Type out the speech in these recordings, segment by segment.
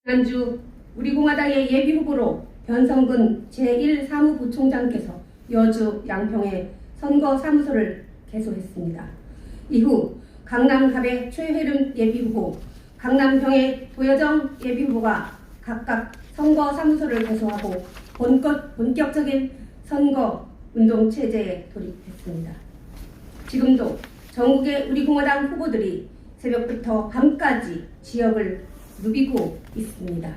지난주 우리공화당의 예비후보로 변성근 제1사무부총장께서 여주 양평에 선거사무소를 개소했습니다. 이후 강남갑의 최혜름 예비후보, 강남평의 도여정 예비후보가 각각 선거사무소를 개소하고 본격적인 선거운동체제에 돌입했습니다. 지금도 전국의 우리공화당 후보들이 새벽부터 밤까지 지역을 누비고 있습니다.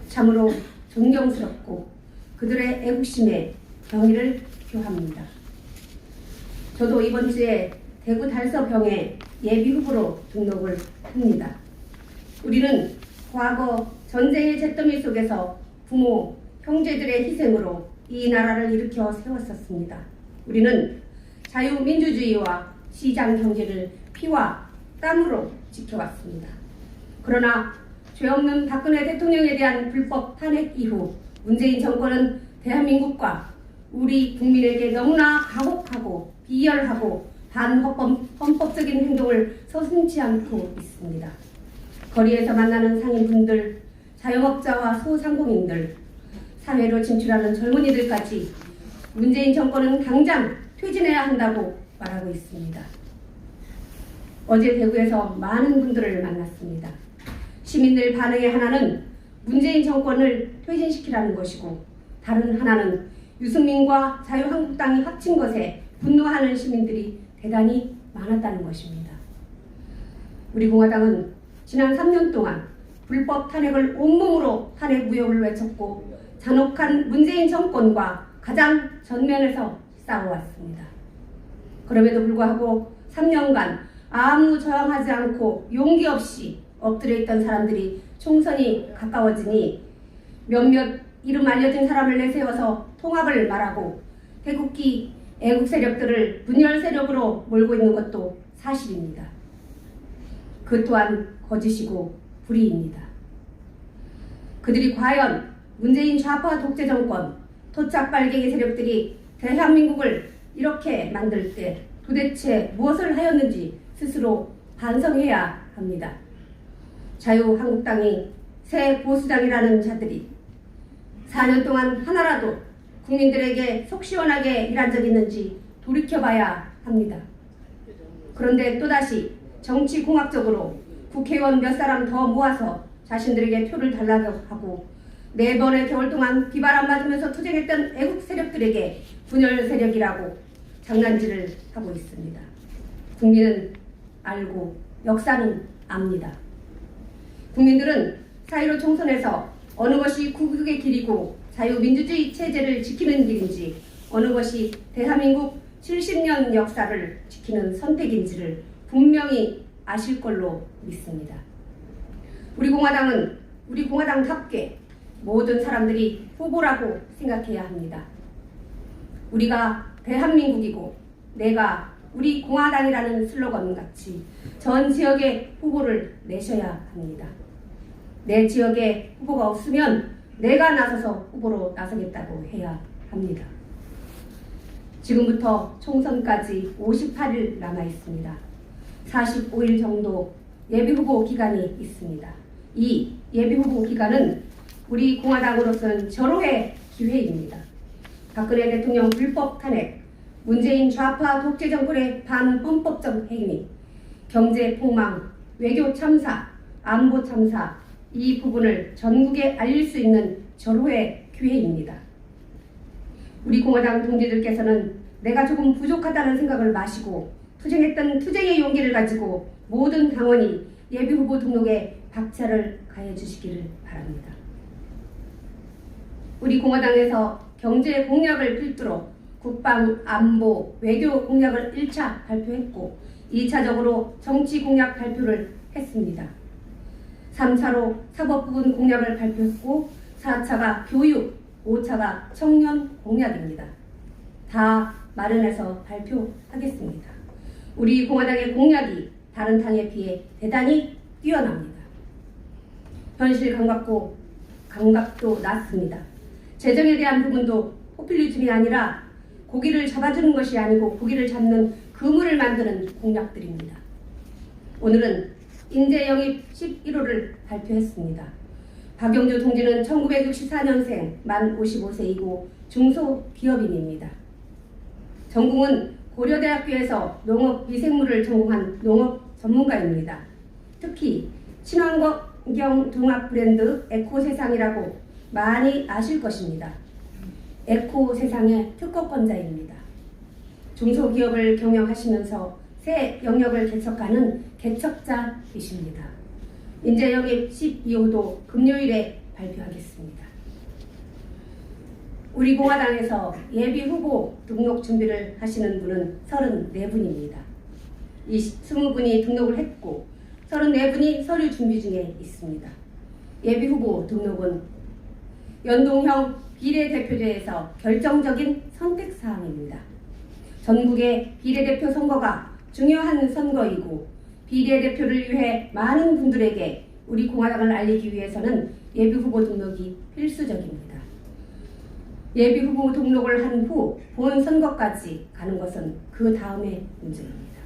참으로 존경스럽고 그들의 애국심에 경의를 표합니다. 저도 이번 주에 대구 달서병에 예비후보로 등록을 합니다. 우리는 과거 전쟁의 잿더미 속에서 부모, 형제들의 희생으로 이 나라를 일으켜 세웠었습니다. 우리는 자유민주주의와 시장경제를 피와 땀으로 지켜왔습니다. 그러나 죄 없는 박근혜 대통령에 대한 불법 탄핵 이후 문재인 정권은 대한민국과 우리 국민에게 너무나 가혹하고 비열하고 반헌법적인 행동을 서슴지 않고 있습니다. 거리에서 만나는 상인분들, 자영업자와 소상공인들, 사회로 진출하는 젊은이들까지 문재인 정권은 당장 퇴진해야 한다고 말하고 있습니다. 어제 대구에서 많은 분들을 만났습니다. 시민들 반응의 하나는 문재인 정권을 퇴진시키라는 것이고, 다른 하나는 유승민과 자유한국당이 합친 것에 분노하는 시민들이 대단히 많았다는 것입니다. 우리 공화당은 지난 3년 동안 불법 탄핵을 온몸으로 탄핵 무효를 외쳤고 잔혹한 문재인 정권과 가장 전면에서 싸워왔습니다. 그럼에도 불구하고 3년간 아무 저항하지 않고 용기 없이 엎드려 있던 사람들이 총선이 가까워지니 몇몇 이름 알려진 사람을 내세워서 통합을 말하고 태극기 애국 세력들을 분열 세력으로 몰고 있는 것도 사실입니다. 그 또한 거짓이고 불의입니다. 그들이 과연 문재인 좌파 독재 정권, 토착 빨갱이 세력들이 대한민국을 이렇게 만들 때 도대체 무엇을 하였는지 스스로 반성해야 합니다. 자유한국당이 새 보수당이라는 자들이 4년 동안 하나라도 국민들에게 속 시원하게 일한 적 있는지 돌이켜봐야 합니다. 그런데 또다시 정치공학적으로 국회의원 몇 사람 더 모아서 자신들에게 표를 달라고 하고 4번의 겨울 동안 비바람 맞으면서 투쟁했던 애국 세력들에게 분열 세력이라고 장난질을 하고 있습니다. 국민은 알고 역사는 압니다. 국민들은 4.15 총선에서 어느 것이 국익의 길이고 자유민주주의 체제를 지키는 길인지, 어느 것이 대한민국 70년 역사를 지키는 선택인지를 분명히 아실 걸로 믿습니다. 우리 공화당은 우리 공화당답게 모든 사람들이 후보라고 생각해야 합니다. 우리가 대한민국이고 내가 우리 공화당이라는 슬로건 같이 전 지역에 후보를 내셔야 합니다. 내 지역에 후보가 없으면 내가 나서서 후보로 나서겠다고 해야 합니다. 지금부터 총선까지 58일 남아 있습니다. 45일 정도 예비후보 기간이 있습니다. 이 예비후보 기간은 우리 공화당으로서는 절호의 기회입니다. 박근혜 대통령 불법 탄핵, 문재인 좌파 독재 정권의 반헌법적 행위, 경제 폭망, 외교 참사, 안보 참사, 이 부분을 전국에 알릴 수 있는 절호의 기회입니다. 우리 공화당 동지들께서는 내가 조금 부족하다는 생각을 마시고 투쟁했던 투쟁의 용기를 가지고 모든 당원이 예비후보 등록에 박차를 가해 주시기를 바랍니다. 우리 공화당에서 경제 공약을 필두로 국방, 안보, 외교 공약을 1차 발표했고 2차적으로 정치 공약 발표를 했습니다. 3차로 사법 부분 공약을 발표했고 4차가 교육, 5차가 청년 공약입니다. 다 마련해서 발표하겠습니다. 우리 공화당의 공약이 다른 당에 비해 대단히 뛰어납니다. 현실 감각도 낮습니다. 재정에 대한 부분도 포퓰리즘이 아니라 고기를 잡아주는 것이 아니고 고기를 잡는 그물을 만드는 공약들입니다. 오늘은 인재 영입 11호를 발표했습니다. 박영주 동지는 1964년생 만 55세이고 중소기업인입니다. 전공은 고려대학교에서 농업미생물을 전공한 농업 전문가입니다. 특히 친환경 종합 브랜드 에코세상이라고 많이 아실 것입니다. 에코세상의 특허권자입니다. 중소기업을 경영하시면서 새 영역을 개척하는 개척자이십니다. 인재영입 12호도 금요일에 발표하겠습니다. 우리 공화당에서 예비후보 등록 준비를 하시는 분은 34분입니다. 이 20분이 등록을 했고 34분이 서류 준비 중에 있습니다. 예비후보 등록은 연동형 비례대표제에서 결정적인 선택사항입니다. 전국의 비례대표 선거가 중요한 선거이고 비례대표를 위해 많은 분들에게 우리 공화당을 알리기 위해서는 예비후보 등록이 필수적입니다. 예비후보 등록을 한 후 본선거까지 가는 것은 그 다음의 문제입니다.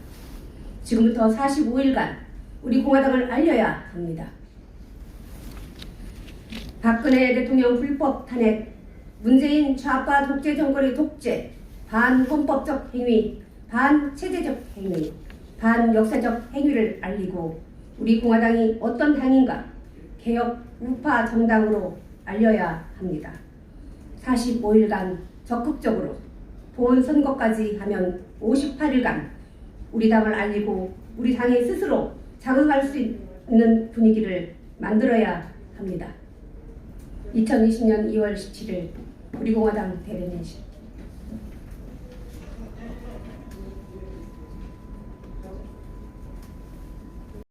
지금부터 45일간 우리 공화당을 알려야 합니다. 박근혜 대통령 불법 탄핵, 문재인 좌파 독재 정권의 독재, 반헌법적 행위, 반체제적 행위, 반역사적 행위를 알리고 우리 공화당이 어떤 당인가 개혁 우파 정당으로 알려야 합니다. 45일간 적극적으로 본선거까지 하면 58일간 우리 당을 알리고 우리 당이 스스로 자극할 수 있는 분위기를 만들어야 합니다. 2020년 2월 17일 우리 공화당 대변인실